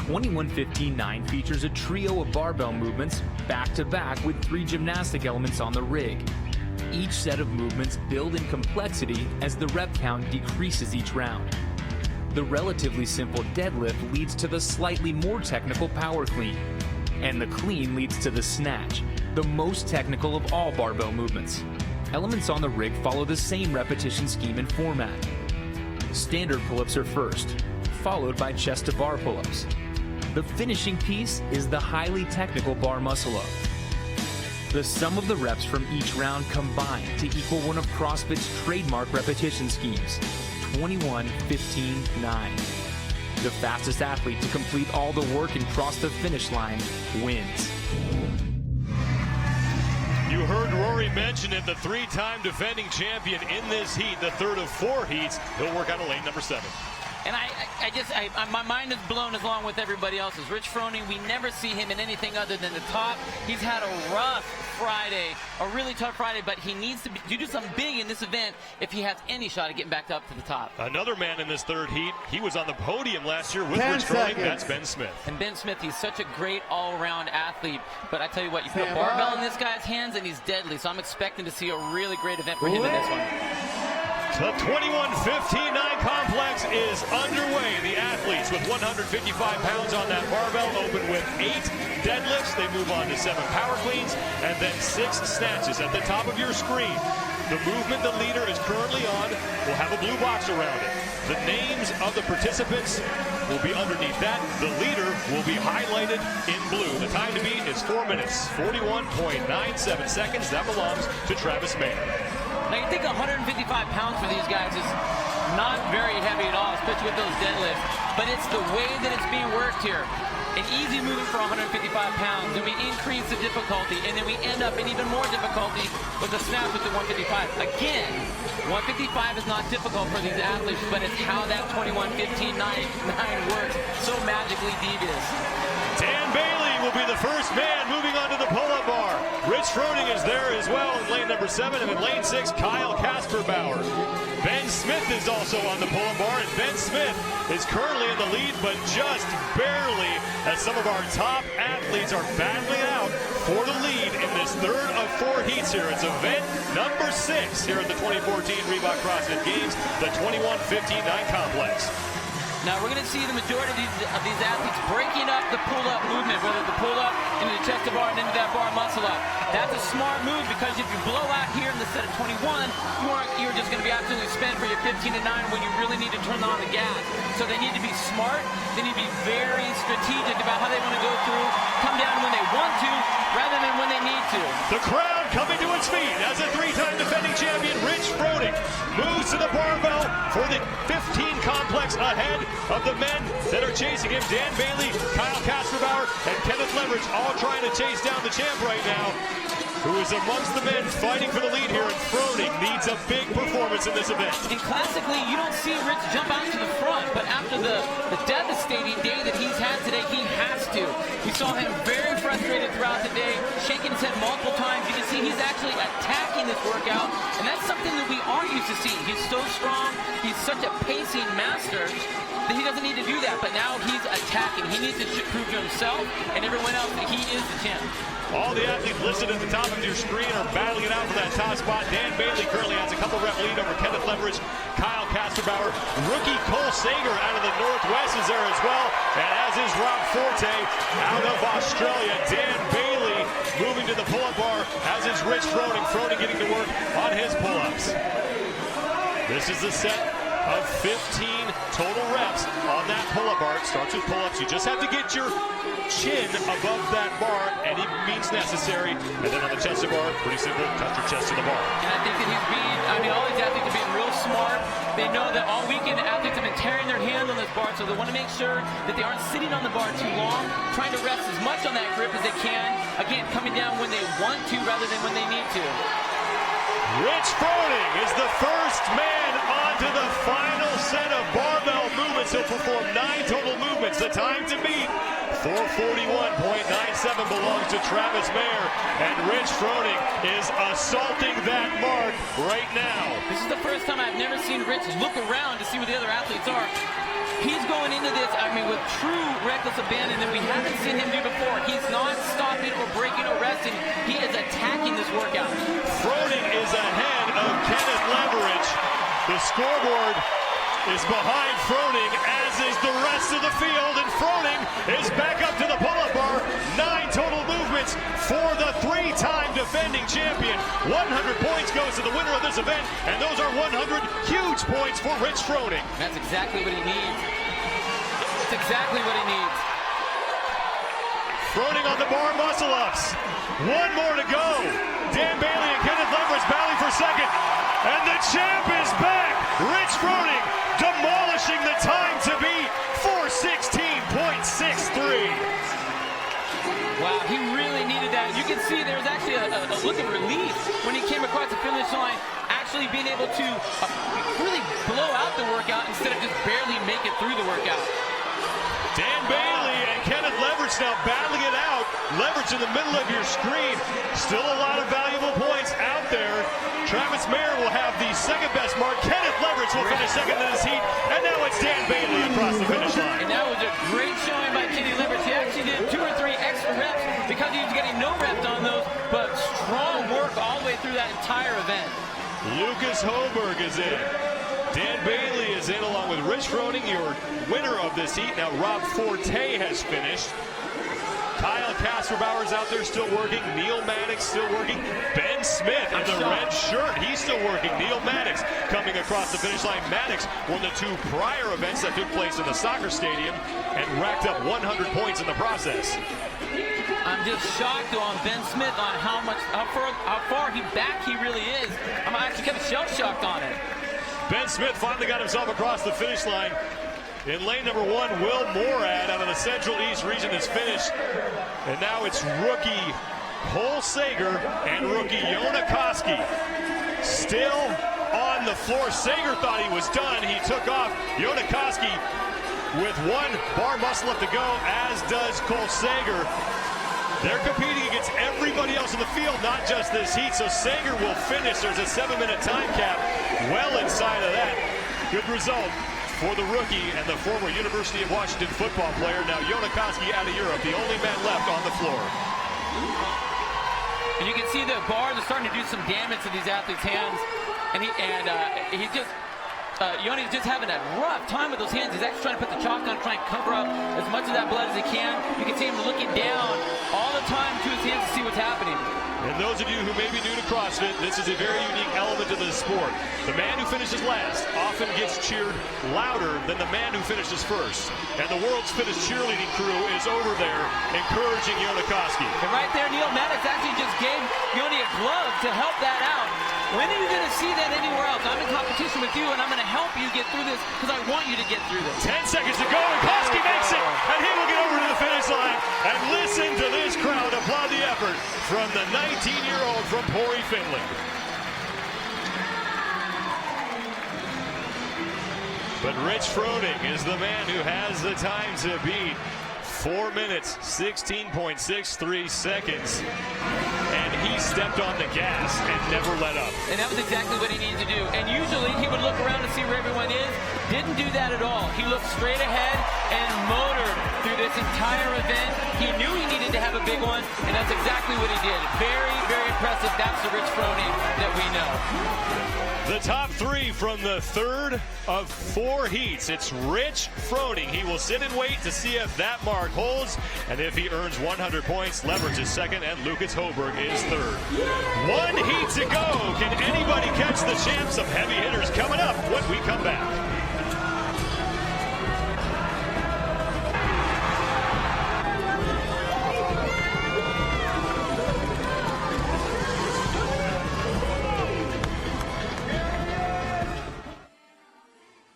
21:15:9 features a trio of barbell movements back-to-back with 3 gymnastic elements on the rig. Each set of movements build in complexity as the rep count decreases each round. The relatively simple deadlift leads to the slightly more technical power clean. And the clean leads to the snatch, the most technical of all barbell movements. Elements on the rig follow the same repetition scheme and format. Standard pull-ups are first, followed by chest-to-bar pull-ups. The finishing piece is the highly technical bar muscle-up. The sum of the reps from each round combine to equal one of CrossFit's trademark repetition schemes, 21:15:9. The fastest athlete to complete all the work and cross the finish line wins. You heard Rory mention it, the 3-time defending champion in this heat, the third of 4 heats. He'll work out of lane number 7. And my mind is blown along with everybody else's. Rich Froning, we never see him in anything other than the top. He's had a rough Friday, a really tough Friday, but he needs to do something big in this event if he has any shot at getting back up to the top. Another man in this third heat, he was on the podium last year with Rich Froning, that's Ben Smith. And Ben Smith, he's such a great all-around athlete, but I tell you what, you put a barbell in this guy's hands and he's deadly, so I'm expecting to see a really great event for him in this one. The 21:15:9 complex is underway. The athletes with 155 pounds on that barbell open with 8 deadlifts. They move on to 7 power cleans and then 6 snatches. At the top of your screen, the movement the leader is currently on will have a blue box around it. The names of the participants will be underneath that. The leader will be highlighted in blue. The time to beat is 4 minutes, 41.97 seconds. That belongs to Travis Mayer. Now you think 155 pounds for these guys is not very heavy at all, especially with those deadlifts, but it's the way that it's being worked here. An easy movement for 155 pounds, then we increase the difficulty, and then we end up in even more difficulty with the snatch with the 155. Again, 155 is not difficult for these athletes, but it's how that 21:15:9 works. So magically devious. Dan Bailey will be the first man moving on to the pull-up bar. Rich Froning is there as well in lane number 7, and in lane 6, Kyle Kasperbauer. Ben Smith is also on the pull-up bar, and Ben Smith is currently in the lead, but just barely, as some of our top athletes are battling out for the lead in this third of 4 heats here. It's event number 6 here at the 2014 Reebok CrossFit Games, the 21:15:9 complex. Now we're going to see the majority of these athletes breaking up the pull-up movement, whether the pull-up into the chest to bar and into that bar muscle-up. That's a smart move because if you blow out here in the set of 21, you're just going to be absolutely spent for your 15:9 when you really need to turn on the gas. So they need to be smart. They need to be very strategic about how they want to go through, come down when they want to, rather than when they need to. The crowd coming to its feet as a 3-time defending champion, Rich Froning, moves to the barbell for the 15 complex ahead of the men that are chasing him. Dan Bailey, Kyle Kasperbauer, and Kenneth Leverich all trying to chase down the champ right now, who is amongst the men fighting for the lead here, and Froning needs a big performance in this event. And classically, you don't see Rich jump out to the front, but after the devastating day that he's had today, he has to. We saw him very frustrated throughout the day, shaking his head multiple times. You can see he's actually attacking this workout, and that's something that we aren't used to seeing. He's so strong, he's such a pacing master that he doesn't need to do that, but now he's attacking. He needs to prove to himself and everyone else that he is the champ. All the athletes listed at the top of your screen are battling it out for that top spot. Dan Bailey currently has a couple rep lead over Kenneth Leverich, Kyle Kasperbauer. Rookie Cole Sager out of the Northwest is there as well, and as is Rob Forte out of Australia. Dan Bailey moving to the pull-up bar, as is Rich Froning. Froning getting to work on his pull-ups. This is the set of 15 total reps on that pull-up bar. It starts with pull-ups. You just have to get your chin above that bar, any means necessary. And then on the chest to bar, pretty simple, touch your chest to the bar. And I think that all these athletes are being real smart. They know that all weekend the athletes have been tearing their hands on this bar, so they want to make sure that they aren't sitting on the bar too long, trying to rest as much on that grip as they can. Again, coming down when they want to rather than when they need to. Rich Froning is the first man onto the final set of barbell movements. He'll perform 9 total movements. The time to beat 441.97 belongs to Travis Mayer, and Rich Froning is assaulting that mark right now. This is the first time I've never seen Rich look around to see where the other athletes are. He's going into this, I mean, with true reckless abandon that we haven't seen him do before. He's not stopping or breaking or resting. He is attacking this workout. Froning is ahead of Kenneth Leverich. The scoreboard is behind Froning, as is the rest of the field, and Froning is back up to the pull-up bar. 9 total movements for the 3-time defending champion. 100 points goes to the winner of this event, and those are 100 huge points for Rich Froning. That's exactly what he needs. That's exactly what he needs. Froning on the bar muscle-ups. 1 more to go. Dan Bailey and Kenneth Leverich battling for second, and the champ is back. Rich Froning demolishing the time to beat, 4:16.63. Wow, he really needed that. You can see there was actually a look of relief when he came across the finish line, actually being able to really blow out the workout instead of just barely make it through the workout. Dan Bailey and Kenneth Leverich now battling it out. Leverich in the middle of your screen. Still a lot of valuable points out there. Travis Mayer will have the second best mark. Kenneth Leverich will finish second in this heat. And now it's Dan Bailey across the finish line. And that was a great showing by Kenneth Leverich. He actually did 2 or 3 extra reps because he was getting no reps on those, but strong work all the way through that entire event. Lukas Högberg is in. Dan Bailey is in along with Rich Froning, your winner of this heat. Now Rob Forte has finished. Kasperbauer is out there still working. Neal Maddox still working. Ben Smith in the red shirt, he's still working. Neal Maddox coming across the finish line. Maddox won the 2 prior events that took place in the soccer stadium and racked up 100 points in the process. I'm just shocked on Ben Smith on how far back he really is. I'm actually kind of shell-shocked on it. Ben Smith finally got himself across the finish line. In lane number 1, Will Moorad out of the Central East region is finished. And now it's rookie Cole Sager and rookie Jonne Koski still on the floor. Sager thought he was done. He took off. Jonne Koski with 1 bar muscle up to go, as does Cole Sager. They're competing against everybody else in the field, not just this heat. So Sager will finish. There's a 7-minute time cap well inside of that. Good result for the rookie and the former University of Washington football player. Now Jonne Koski out of Europe, the only man left on the floor. And you can see the bars are starting to do some damage to these athletes' hands. And Jonne's just having a rough time with those hands. He's actually trying to put the chalk on, trying to cover up as much of that blood as he can. You can see him looking down all the time to his hands to see what's happening. And those of you who may be new to CrossFit, this is a very unique element of the sport. The man who finishes last often gets cheered louder than the man who finishes first. And the world's fittest cheerleading crew is over there encouraging Jonne Koski. And right there, Neal Maddox actually just gave Jonne a glove to help that out. When are you going to see that anywhere else? I'm in competition with you, and I'm going to help you get through this because I want you to get through this. 10 seconds to go, and Koski makes it, and he will get over to the finish line. And listen to this crowd applaud the effort from the 19-year-old from Pori, Finland. But Rich Froning is the man who has the time to beat. 4 minutes, 16.63 seconds. And he stepped on the gas and never let up. And that was exactly what he needed to do. And usually he would look around to see where everyone is. Didn't do that at all. He looked straight ahead and motored through this entire event. He knew he needed to have a big one, and that's exactly what he did. Very, very impressive. That's the Rich Froning that we know. The top 3 from the 3rd of 4 heats. It's Rich Froning. He will sit and wait to see if that mark holds. And if he earns 100 points, Leverich is second, and Lukas Högberg is third. 1 heat to go. Can anybody catch the champ? Some heavy hitters coming up when we come back.